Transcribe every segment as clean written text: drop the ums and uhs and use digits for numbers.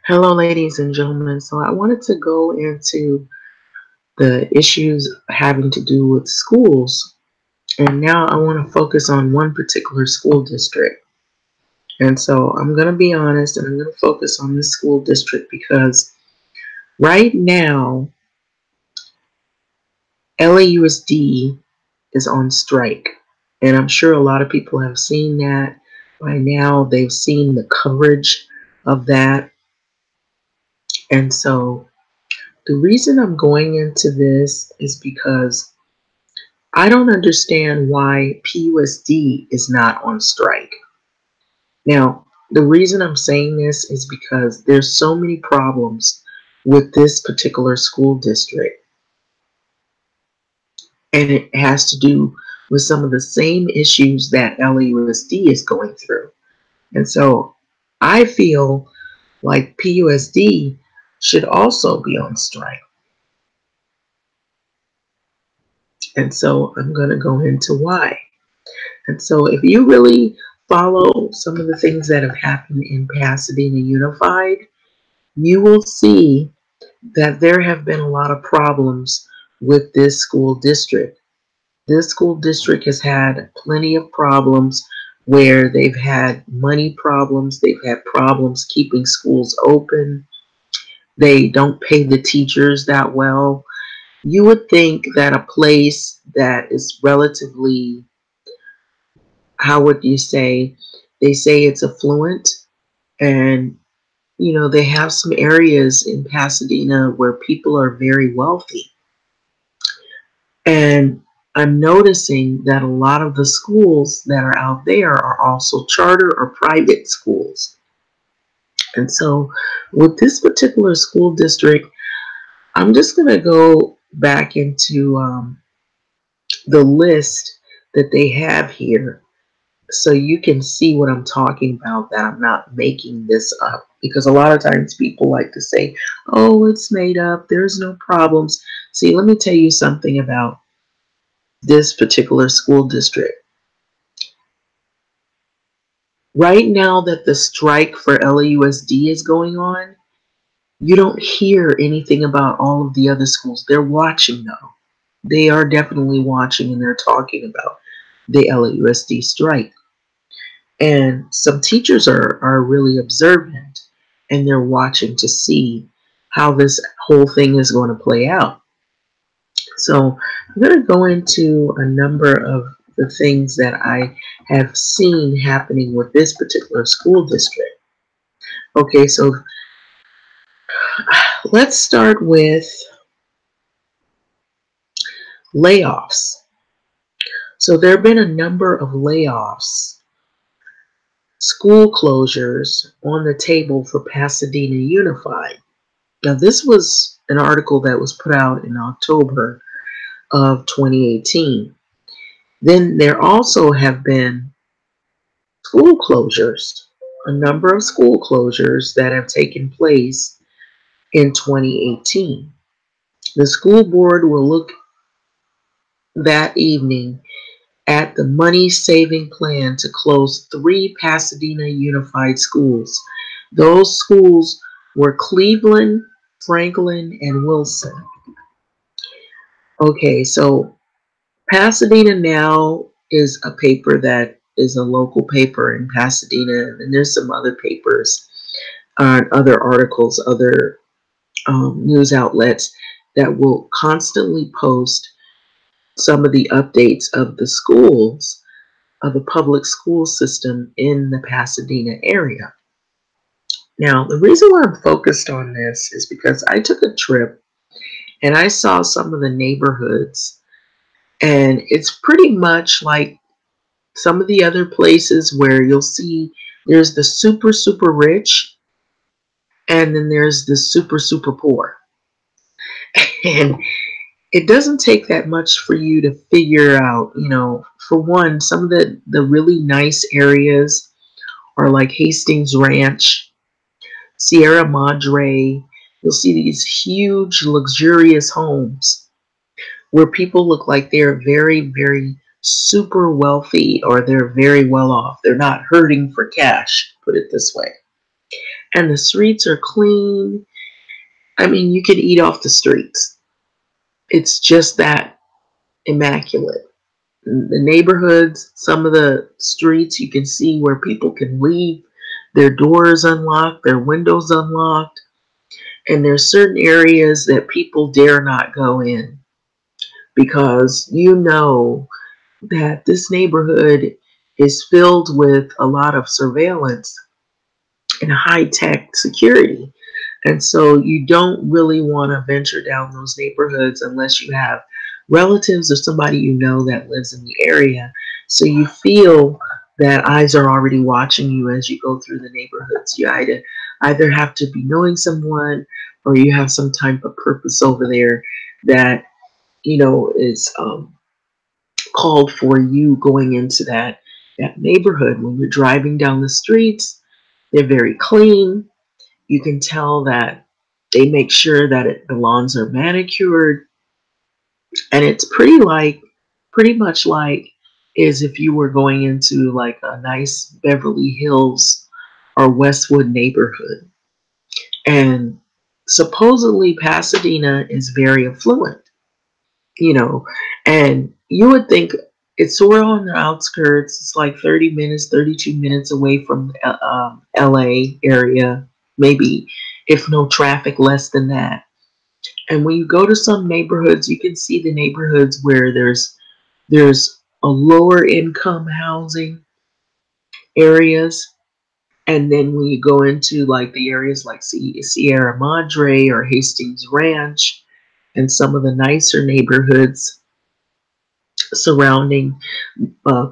Hello, ladies and gentlemen. So, I wanted to go into the issues having to do with schools. And now I want to focus on one particular school district. And so, I'm going to be honest and I'm going to focus on this school district because right now, LAUSD is on strike. And I'm sure a lot of people have seen that by now. They've seen the coverage of that. And so, the reason I'm going into this is because I don't understand why PUSD is not on strike. Now, the reason I'm saying this is because there's so many problems with this particular school district, and it has to do with some of the same issues that LAUSD is going through. And so I feel like PUSD should also be on strike. And so I'm going to go into why. And so if you really follow some of the things that have happened in Pasadena Unified, you will see that there have been a lot of problems with this school district. This school district has had plenty of problems where they've had money problems, they've had problems keeping schools open, they don't pay the teachers that well. You would think that a place that is relatively, how would you say, they say it's affluent, and they have some areas in Pasadena where people are very wealthy. And I'm noticing that a lot of the schools that are out there are also charter or private schools. And so with this particular school district, I'm just going to go back into the list that they have here so you can see what I'm talking about, that I'm not making this up. Because a lot of times people like to say, oh, it's made up, there's no problems. See, let me tell you something about this particular school district. Right now that the strike for LAUSD is going on, you don't hear anything about all of the other schools. They're watching though. They are definitely watching, and they're talking about the LAUSD strike. And some teachers are really observant, and they're watching to see how this whole thing is going to play out. So I'm going to go into a number of the things that I have seen happening with this particular school district. Okay, so let's start with layoffs. So there have been a number of layoffs, school closures on the table for Pasadena Unified. Now, this was an article that was put out in October of 2018. Then there also have been school closures, a number of school closures that have taken place in 2018. The school board will look that evening at the money-saving plan to close 3 Pasadena Unified schools. Those schools were Cleveland, Franklin, and Wilson. Okay, so Pasadena Now is a paper that is a local paper in Pasadena, and there's some other papers, other articles, other news outlets that will constantly post some of the updates of the schools, of the public school system in the Pasadena area. Now, the reason why I'm focused on this is because I took a trip and I saw some of the neighborhoods, and it's pretty much like some of the other places where you'll see there's the super, super rich, and then there's the super, super poor. And it doesn't take that much for you to figure out, for one, some of the really nice areas are like Hastings Ranch, Sierra Madre. You'll see these huge, luxurious homes where people look like they're very, very super wealthy, or they're very well off. They're not hurting for cash, put it this way. And the streets are clean. I mean, you could eat off the streets. It's just that immaculate. The neighborhoods, some of the streets, you can see where people can leave their doors unlocked, their windows unlocked, and there's certain areas that people dare not go in because you know that this neighborhood is filled with a lot of surveillance and high-tech security. And so you don't really want to venture down those neighborhoods unless you have relatives or somebody you know that lives in the area. So you feel that eyes are already watching you as you go through the neighborhoods. You either have to be knowing someone or you have some type of purpose over there that, is called for you going into that neighborhood. When you're driving down the streets, they're very clean. You can tell that they make sure that the lawns are manicured, and it's pretty much like as if you were going into like a nice Beverly Hills or Westwood neighborhood. And supposedly Pasadena is very affluent, you know, and you would think it's sort of on the outskirts. It's like 30 minutes, 32 minutes away from LA area, maybe if no traffic, less than that. And when you go to some neighborhoods, you can see the neighborhoods where there's a lower income housing areas. And then when you go into like the areas like Sierra Madre or Hastings Ranch and some of the nicer neighborhoods surrounding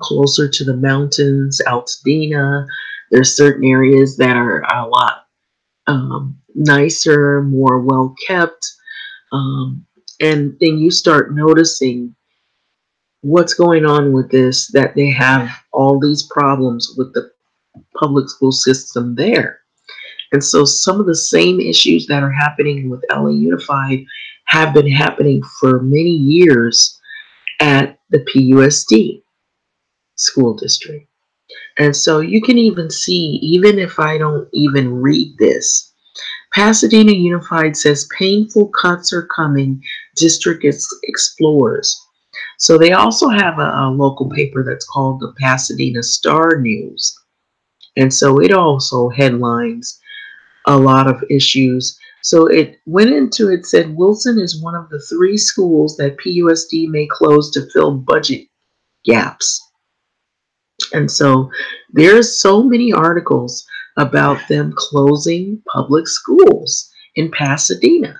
closer to the mountains, Altadena, there's certain areas that are a lot nicer, more well kept. And then you start noticing what's going on with this, that they have all these problems with the public school system there. And so some of the same issues that are happening with LA Unified have been happening for many years at the PUSD school district. And so you can even see, even if I don't even read this, Pasadena Unified says painful cuts are coming, district explores. So they also have a local paper that's called the Pasadena Star News. And so it also headlines a lot of issues. So it went into, it said Wilson is one of the 3 schools that PUSD may close to fill budget gaps. And so there's so many articles about them closing public schools in Pasadena.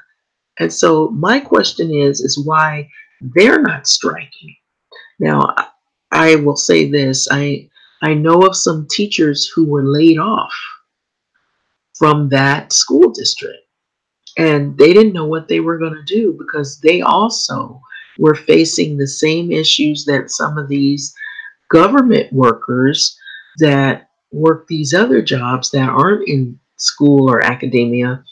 And so my question is why they're not striking. Now, I will say this, I know of some teachers who were laid off from that school district, and they didn't know what they were going to do because they also were facing the same issues that some of these government workers that work these other jobs that aren't in school or academia,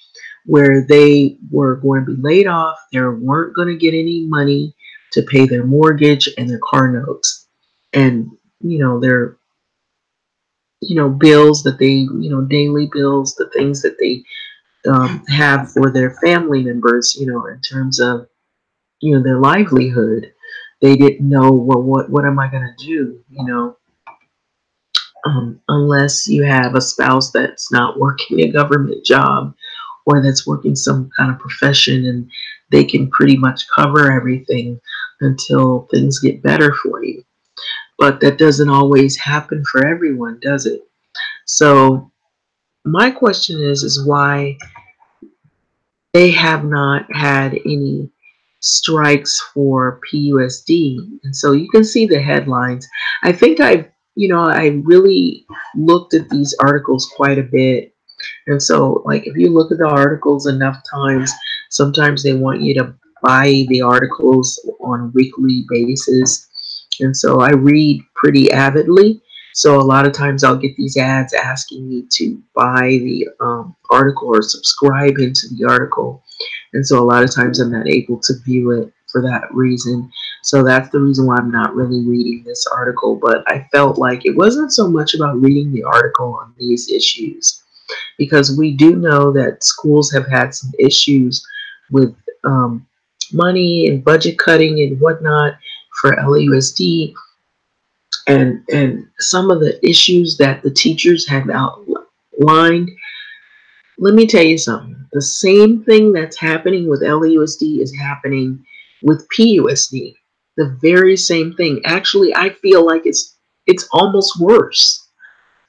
where they were going to be laid off. They weren't going to get any money to pay their mortgage and their car notes, and their bills that they daily bills, the things that they have for their family members, in terms of their livelihood. They didn't know, well, what am I going to do, unless you have a spouse that's not working a government job or that's working some kind of profession, and they can pretty much cover everything until things get better for you. But that doesn't always happen for everyone, does it? So my question is why they have not had any strikes for PUSD. And so you can see the headlines. I think I really looked at these articles quite a bit. And so, like, if you look at the articles enough times, sometimes they want you to buy the articles on a weekly basis. And so I read pretty avidly. So a lot of times I'll get these ads asking me to buy the article or subscribe into the article. And so a lot of times I'm not able to view it for that reason. So that's the reason why I'm not really reading this article. But I felt like it wasn't so much about reading the article on these issues. because we do know that schools have had some issues with um, money and budget cutting and whatnot for LAUSD, and some of the issues that the teachers have outlined. Let me tell you something. The same thing that's happening with LAUSD is happening with PUSD. The very same thing. Actually, I feel like it's almost worse.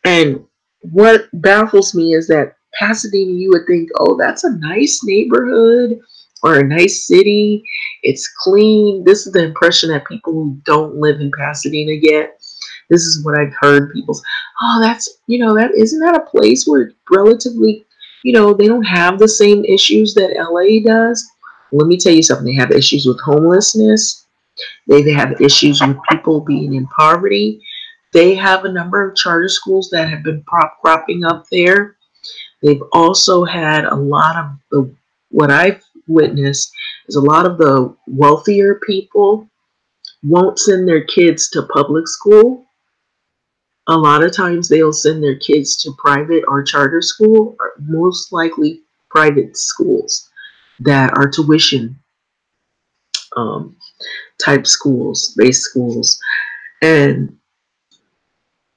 And what baffles me is that Pasadena, you would think, oh, that's a nice neighborhood or a nice city. It's clean. This is the impression that people who don't live in Pasadena get. This is what I've heard people say, oh, that's, that isn't that a place where relatively, they don't have the same issues that LA does. Let me tell you something. They have issues with homelessness. They have issues with people being in poverty. They have a number of charter schools that have been cropping up there. They've also had a lot of what I've witnessed is a lot of the wealthier people won't send their kids to public school. A lot of times they'll send their kids to private or charter school, or most likely private schools that are tuition um, type schools, base schools. And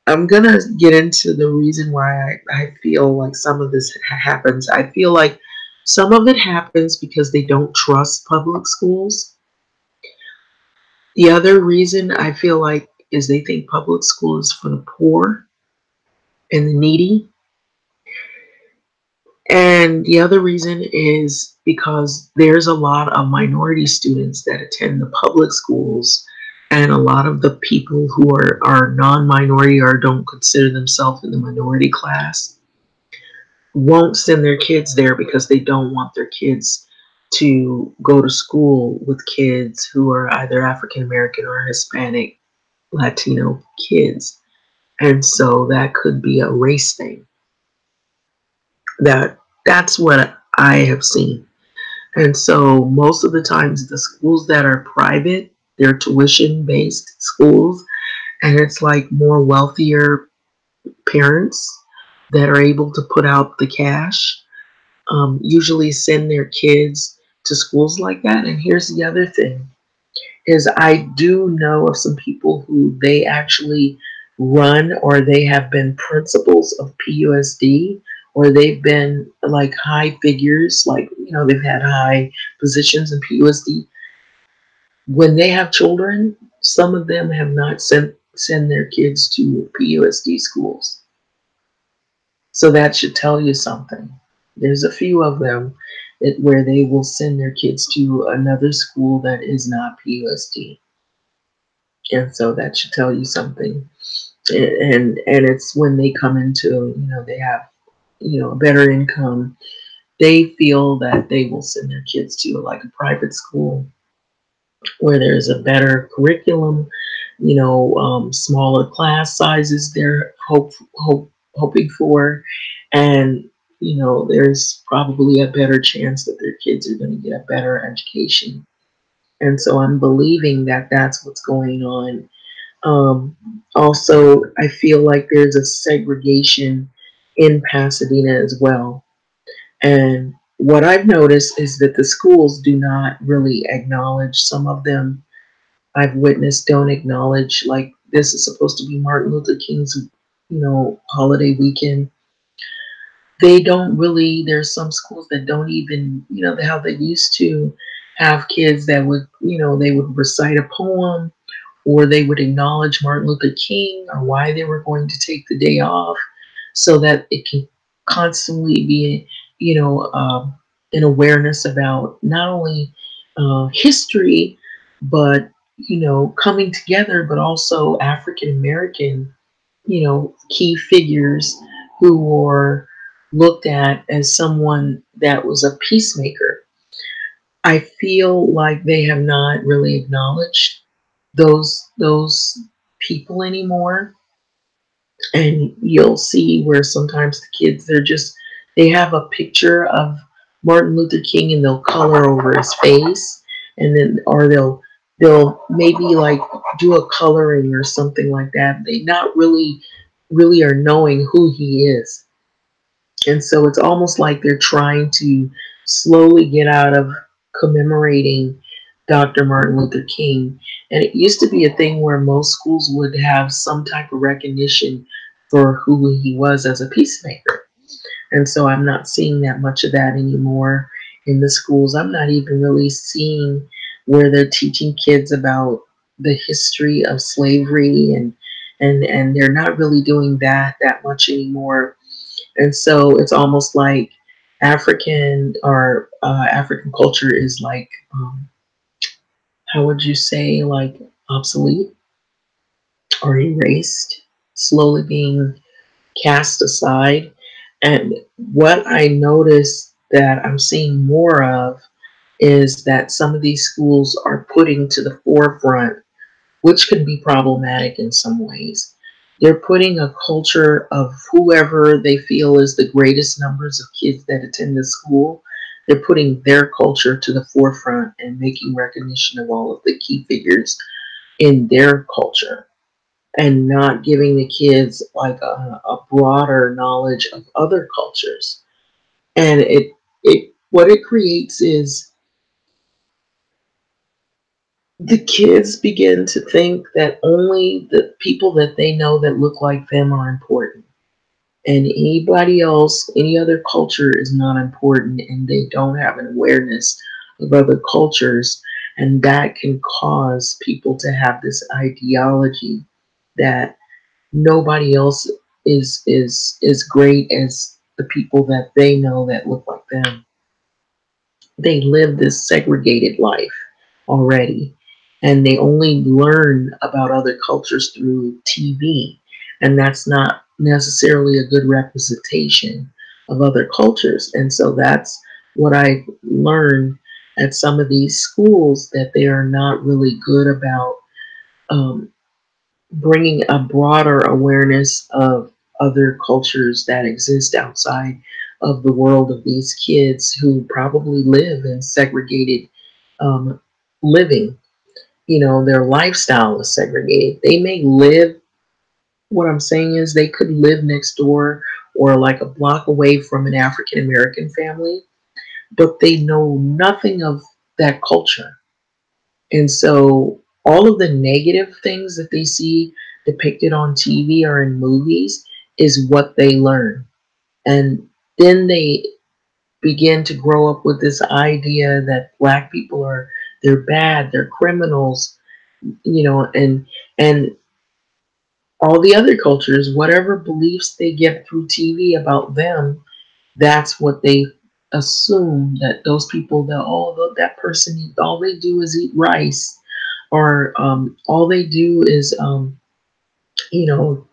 I'm going to get into the reason why I feel like some of this happens. I feel like some of it happens because they don't trust public schools. The other reason I feel like is they think public school is for the poor and the needy. And the other reason is because there's a lot of minority students that attend the public schools, and a lot of the people who are non-minority or don't consider themselves in the minority class won't send their kids there because they don't want their kids to go to school with kids who are either African American or Hispanic, Latino kids. And so that could be a race thing. That's what I have seen. And so most of the times the schools that are private, they're tuition based schools, and it's like more wealthier parents that are able to put out the cash, usually send their kids to schools like that. And here's the other thing is I do know of some people who they actually run or they have been principals of PUSD, or they've been like high figures, like, they've had high positions in PUSD. When they have children, some of them have not send their kids to PUSD schools. So that should tell you something. There's a few of them where they will send their kids to another school that is not PUSD. And so that should tell you something. And it's when they come into, they have, a better income, they feel that they will send their kids to like a private school where there's a better curriculum, smaller class sizes they're hoping for, and there's probably a better chance that their kids are going to get a better education. And so I'm believing that that's what's going on. Also, I feel like there's a segregation in Pasadena as well. And what I've noticed is that the schools do not really acknowledge, some of them I've witnessed don't acknowledge, like, this is supposed to be Martin Luther King's, holiday weekend. They don't really, there's some schools that don't even, how they used to have kids that would, they would recite a poem, or they would acknowledge Martin Luther King or why they were going to take the day off, so that it can constantly be, an awareness about not only history, but, coming together, but also African American, key figures who were looked at as someone that was a peacemaker. I feel like they have not really acknowledged those people anymore. And you'll see where sometimes the kids, they have a picture of Martin Luther King and they'll color over his face, and then, or they'll maybe like do a coloring or something like that. They not really are knowing who he is. And so it's almost like they're trying to slowly get out of commemorating Dr. Martin Luther King. And it used to be a thing where most schools would have some type of recognition for who he was as a peacemaker. And so I'm not seeing that much of that anymore in the schools. I'm not even really seeing where they're teaching kids about the history of slavery, and they're not really doing that much anymore. And so it's almost like African culture is like, how would you say, like obsolete or erased, slowly being cast aside. And what I notice that I'm seeing more of is that some of these schools are putting to the forefront, which can be problematic in some ways. They're putting a culture of whoever they feel is the greatest numbers of kids that attend the school. They're putting their culture to the forefront and making recognition of all of the key figures in their culture, and not giving the kids like a broader knowledge of other cultures. And it what it creates is the kids begin to think that only the people that they know that look like them are important, and anybody else, any other culture is not important, and they don't have an awareness of other cultures. And that can cause people to have this ideology that nobody else is great as the people that they know that look like them. They live this segregated life already, and they only learn about other cultures through TV, and that's not necessarily a good representation of other cultures. And so that's what I learned at some of these schools, that they are not really good about um, bringing a broader awareness of other cultures that exist outside of the world of these kids who probably live in segregated um, living. You know, their lifestyle is segregated. They may live, what I'm saying is, they could live next door or like a block away from an African American family, but they know nothing of that culture. And so all of the negative things that they see depicted on TV or in movies is what they learn. And then they begin to grow up with this idea that black people are, they're bad, they're criminals, you know, and all the other cultures, whatever beliefs they get through TV about them, that's what they assume, that those people, that that person, all they do is eat rice, or all they do is you know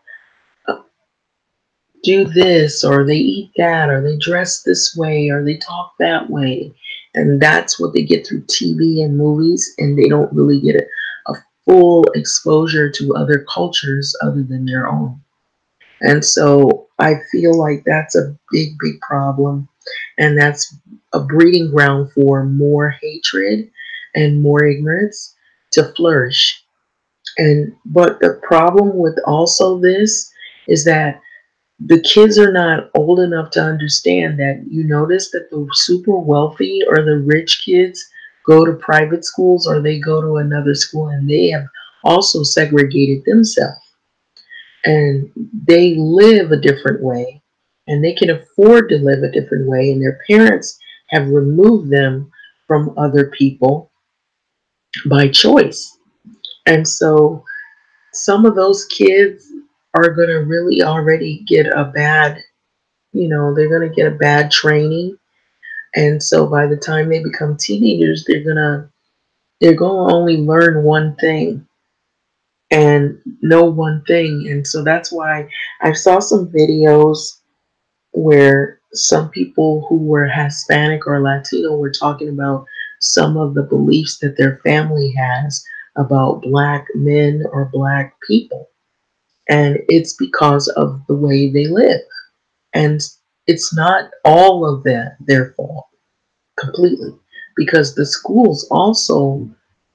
do this, or they eat that, or they dress this way, or they talk that way. And that's what they get through TV and movies, and they don't really get a full exposure to other cultures other than their own. And so I feel like that's a big problem, and that's a breeding ground for more hatred and more ignorance to flourish. And but the problem with also this is that the kids are not old enough to understand that. You notice that the super wealthy or the rich kids go to private schools, or they go to another school, and they have also segregated themselves, and they live a different way, and they can afford to live a different way, and their parents have removed them from other people by choice. And so some of those kids are going to really already get a bad, they're going to get a bad training. And so by the time they become teenagers, they're going to only learn one thing and know one thing. And so that's why I saw some videos where some people who were Hispanic or Latino were talking about some of the beliefs that their family has about black men or black people. And it's because of the way they live. And it's not all of that their fault completely, because the schools also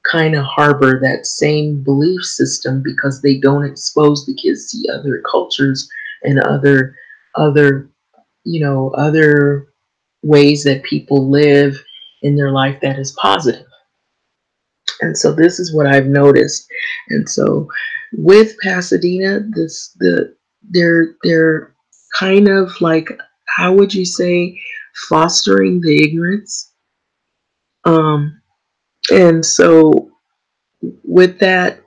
kind of harbor that same belief system, because they don't expose the kids to other cultures and other other ways that people live in their life that is positive. And so this is what I've noticed. And so with Pasadena, they're kind of like, how would you say, fostering the ignorance. Um, and so with that,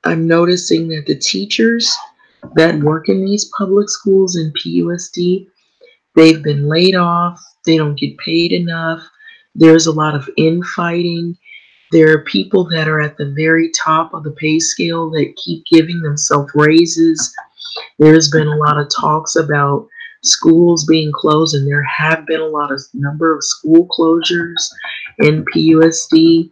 I'm noticing that the teachers that work in these public schools in PUSD, they've been laid off. They don't get paid enough. There's a lot of infighting. There are people that are at the very top of the pay scale that keep giving themselves raises. There's been a lot of talks about schools being closed, and there have been a lot of number of school closures in PUSD.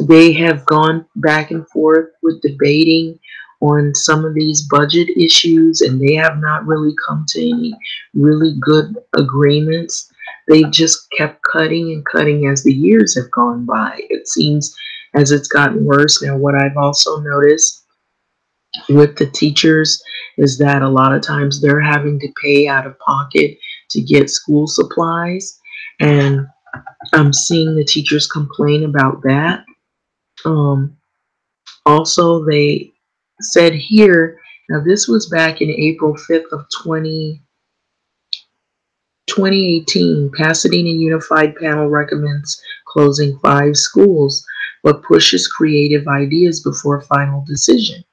They have gone back and forth with debating on some of these budget issues, and they have not really come to any really good agreements. They've just kept cutting and cutting as the years have gone by. It seems as it's gotten worse. Now, what I've also noticed with the teachers is that a lot of times they're having to pay out of pocket to get school supplies, and I'm seeing the teachers complain about that. Um, Also, they said here, now this was back in April 5th of 2018, Pasadena Unified Panel recommends closing 5 schools, but pushes creative ideas before final decision.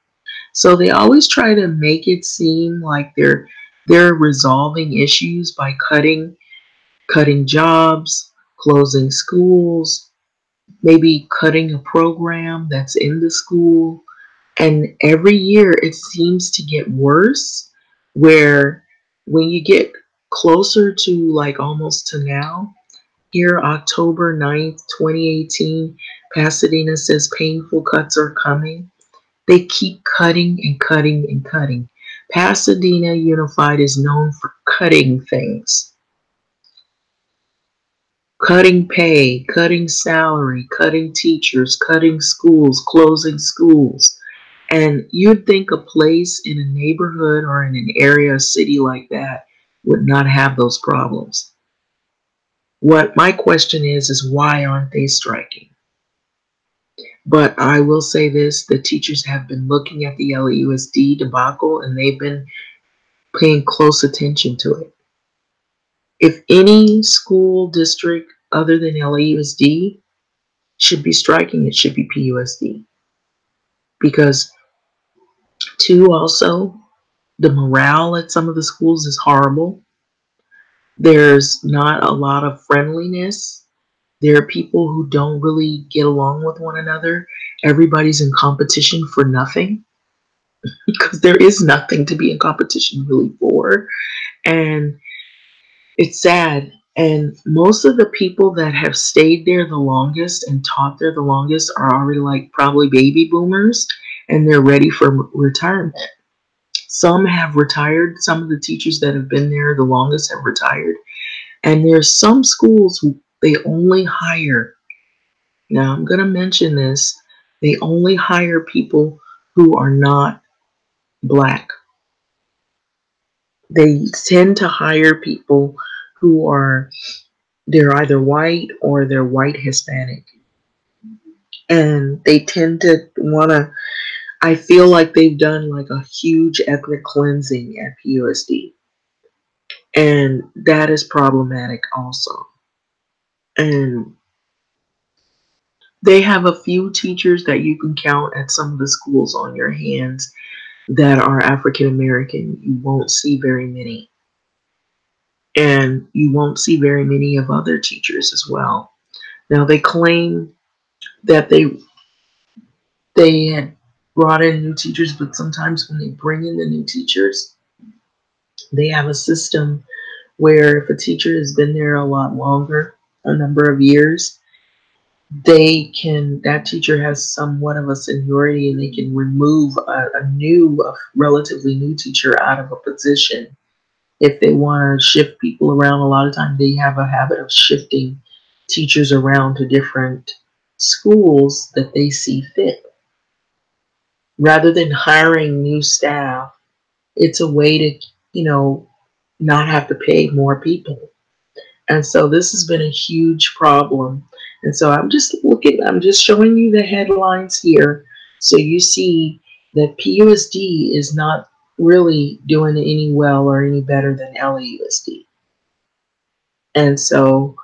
So they always try to make it seem like they're resolving issues by cutting jobs, closing schools, maybe cutting a program that's in the school. And every year it seems to get worse, where when you get closer to like almost to now, here October 9th, 2018, Pasadena says painful cuts are coming. They keep cutting and cutting and cutting. Pasadena Unified is known for cutting things. Cutting pay, cutting salary, cutting teachers, cutting schools, closing schools. And you'd think a place in a neighborhood or in an area, a city like that would not have those problems. What my question is why aren't they striking? But I will say this, the teachers have been looking at the LAUSD debacle and they've been paying close attention to it. If any school district other than LAUSD should be striking, it should be PUSD. Because two, also, the morale at some of the schools is horrible. There's not a lot of friendliness. There are people who don't really get along with one another. Everybody's in competition for nothing because there is nothing to be in competition really for. And it's sad. And most of the people that have stayed there the longest and taught there the longest are already like probably baby boomers and they're ready for retirement. Some have retired. Some of the teachers that have been there the longest have retired. And there's some schools who they only hire. Now I'm going to mention this. They only hire people who are not black. They tend to hire people who are they're either white or they're white Hispanic. And they tend to want to I feel like they've done like a huge ethnic cleansing at PUSD. And that is problematic also. And they have a few teachers that you can count at some of the schools on your hands that are African American. You won't see very many. And you won't see very many of other teachers as well. Now they claim that they had brought in new teachers, but sometimes when they bring in the new teachers, they have a system where if a teacher has been there a lot longer, a number of years, that teacher has somewhat of a seniority and they can remove a relatively new teacher out of a position if they want to shift people around. A lot of times they have a habit of shifting teachers around to different schools that they see fit. Rather than hiring new staff, it's a way to, you know, not have to pay more people. And so this has been a huge problem. And so I'm just showing you the headlines here so you see that PUSD is not really doing any well or any better than LAUSD. And so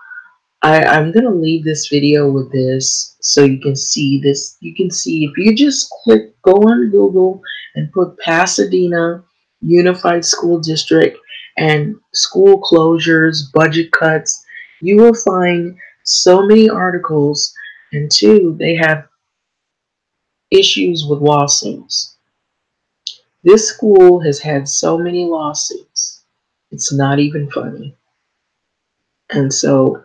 I'm going to leave this video with this so you can see this. You can see if you just go on Google and put Pasadena Unified School District and school closures, budget cuts, you will find so many articles. And two, they have issues with lawsuits. This school has had so many lawsuits. It's not even funny. And so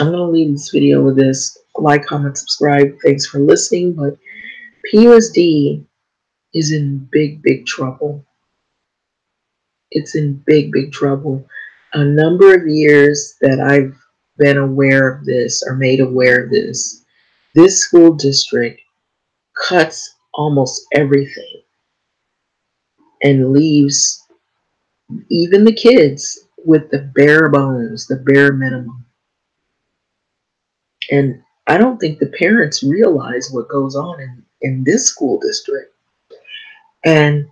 I'm going to leave this video with this. Like, comment, subscribe. Thanks for listening. But PUSD is in big, big trouble. It's in big, big trouble. A number of years that I've been aware of this or made aware of this school district cuts almost everything and leaves even the kids with the bare bones, the bare minimum. And I don't think the parents realize what goes on in this school district. And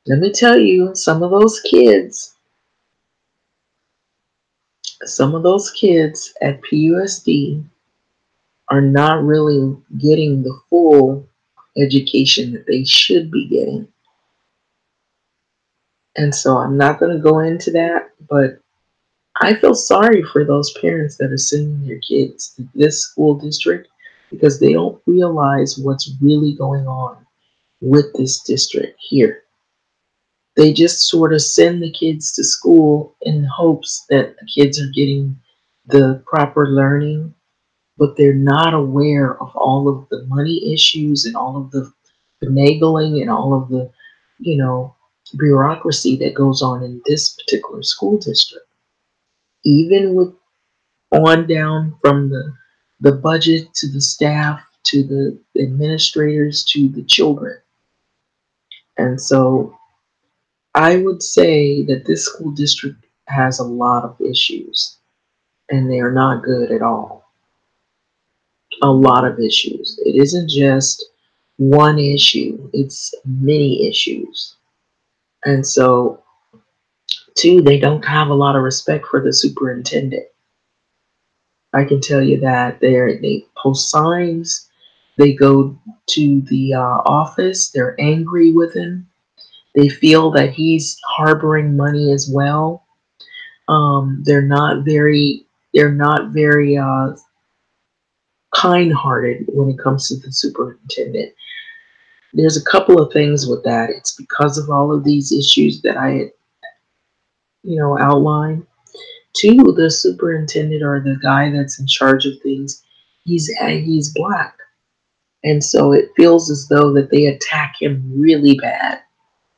let me tell you, some of those kids at PUSD are not really getting the full education that they should be getting. And so I'm not going to go into that, but I feel sorry for those parents that are sending their kids to this school district because they don't realize what's really going on with this district here. They just sort of send the kids to school in hopes that the kids are getting the proper learning, but they're not aware of all of the money issues and all of the finagling and all of the, you know, bureaucracy that goes on in this particular school district. Even with on down from the budget to the staff to the administrators to the children. And so I would say that this school district has a lot of issues and they are not good at all. A lot of issues. It isn't just one issue, it's many issues. And so, two, they don't have a lot of respect for the superintendent. I can tell you that they post signs, they go to the office, they're angry with him. They feel that he's harboring money as well. They're not very kind-hearted when it comes to the superintendent. There's a couple of things with that. It's because of all of these issues that I had, outlined. Two, the superintendent or the guy that's in charge of things, he's black, and so it feels as though that they attack him really bad.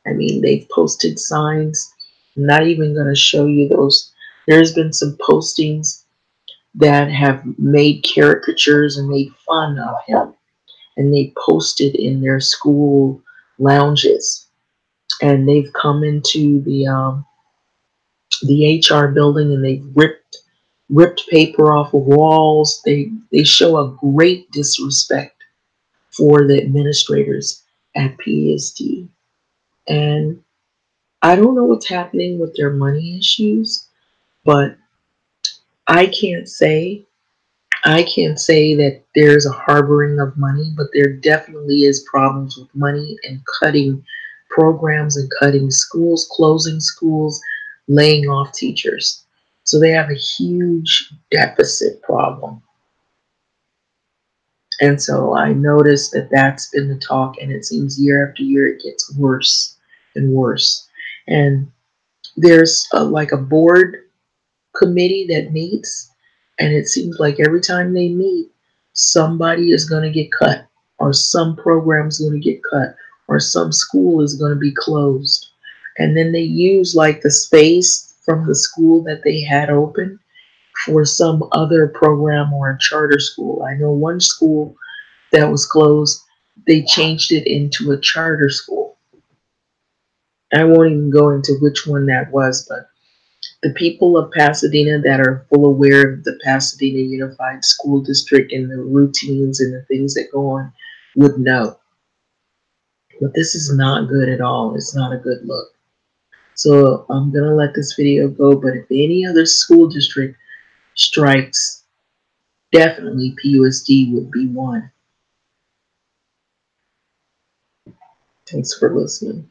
I mean, they've posted signs. I'm not even going to show you those. There's been some postings that have made caricatures and made fun of him, and they posted in their school lounges, and they've come into the HR building and they've ripped paper off of walls. They show a great disrespect for the administrators at PSD, and I don't know what's happening with their money issues, but I can't say I can't say that there's a harboring of money, but there definitely is problems with money and cutting programs and cutting schools, closing schools, laying off teachers. So they have a huge deficit problem. And so I noticed that that's been the talk, and it seems year after year it gets worse and worse. And there's like a board committee that meets, and it seems like every time they meet, somebody is going to get cut, or some program is going to get cut, or some school is going to be closed. And then they use like the space from the school that they had open for some other program or a charter school. I know one school that was closed, they changed it into a charter school. I won't even go into which one that was, but the people of Pasadena that are full aware of the Pasadena Unified School District and the routines and the things that go on would know. But this is not good at all. It's not a good look. So I'm going to let this video go, but if any other school district strikes, definitely PUSD would be one. Thanks for listening.